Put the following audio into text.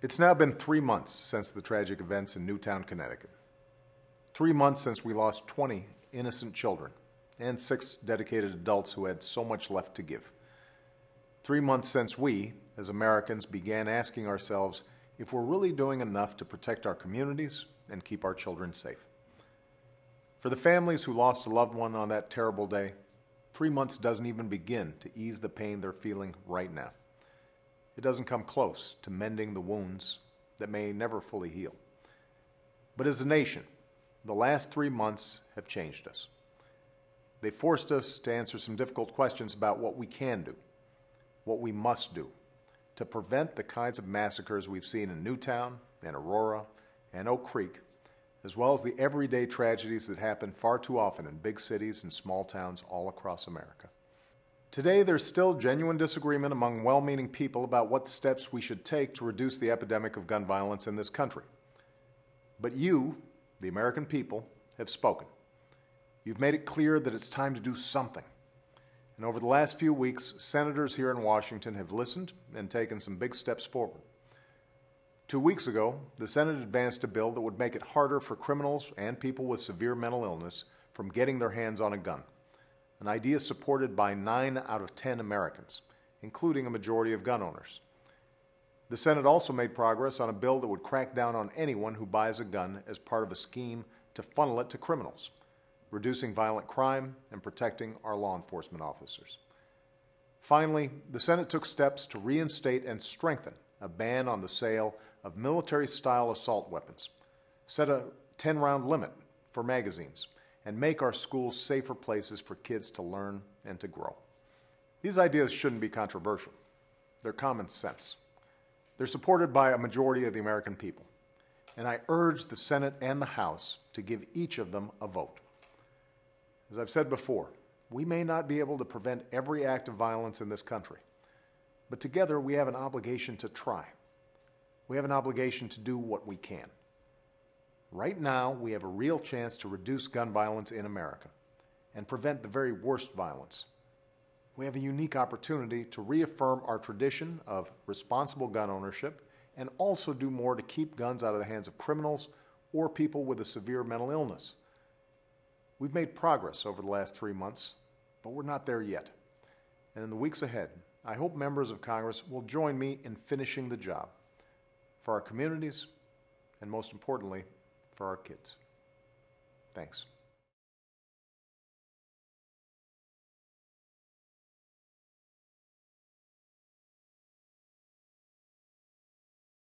It's now been 3 months since the tragic events in Newtown, Connecticut. 3 months since we lost 20 innocent children and 6 dedicated adults who had so much left to give. 3 months since we, as Americans, began asking ourselves if we're really doing enough to protect our communities and keep our children safe. For the families who lost a loved one on that terrible day, 3 months doesn't even begin to ease the pain they're feeling right now. It doesn't come close to mending the wounds that may never fully heal. But as a nation, the last 3 months have changed us. They forced us to answer some difficult questions about what we can do, what we must do, to prevent the kinds of massacres we've seen in Newtown and Aurora and Oak Creek, as well as the everyday tragedies that happen far too often in big cities and small towns all across America. Today, there's still genuine disagreement among well-meaning people about what steps we should take to reduce the epidemic of gun violence in this country. But you, the American people, have spoken. You've made it clear that it's time to do something. And over the last few weeks, senators here in Washington have listened and taken some big steps forward. 2 weeks ago, the Senate advanced a bill that would make it harder for criminals and people with severe mental illness from getting their hands on a gun, an idea supported by 9 out of 10 Americans, including a majority of gun owners. The Senate also made progress on a bill that would crack down on anyone who buys a gun as part of a scheme to funnel it to criminals, reducing violent crime and protecting our law enforcement officers. Finally, the Senate took steps to reinstate and strengthen a ban on the sale of military-style assault weapons, set a 10-round limit for magazines, and make our schools safer places for kids to learn and to grow. These ideas shouldn't be controversial. They're common sense. They're supported by a majority of the American people, and I urge the Senate and the House to give each of them a vote. As I've said before, we may not be able to prevent every act of violence in this country, but together we have an obligation to try. We have an obligation to do what we can. Right now, we have a real chance to reduce gun violence in America and prevent the very worst violence. We have a unique opportunity to reaffirm our tradition of responsible gun ownership and also do more to keep guns out of the hands of criminals or people with a severe mental illness. We've made progress over the last 3 months, but we're not there yet. And in the weeks ahead, I hope members of Congress will join me in finishing the job for our communities and, most importantly, for our kids. Thanks.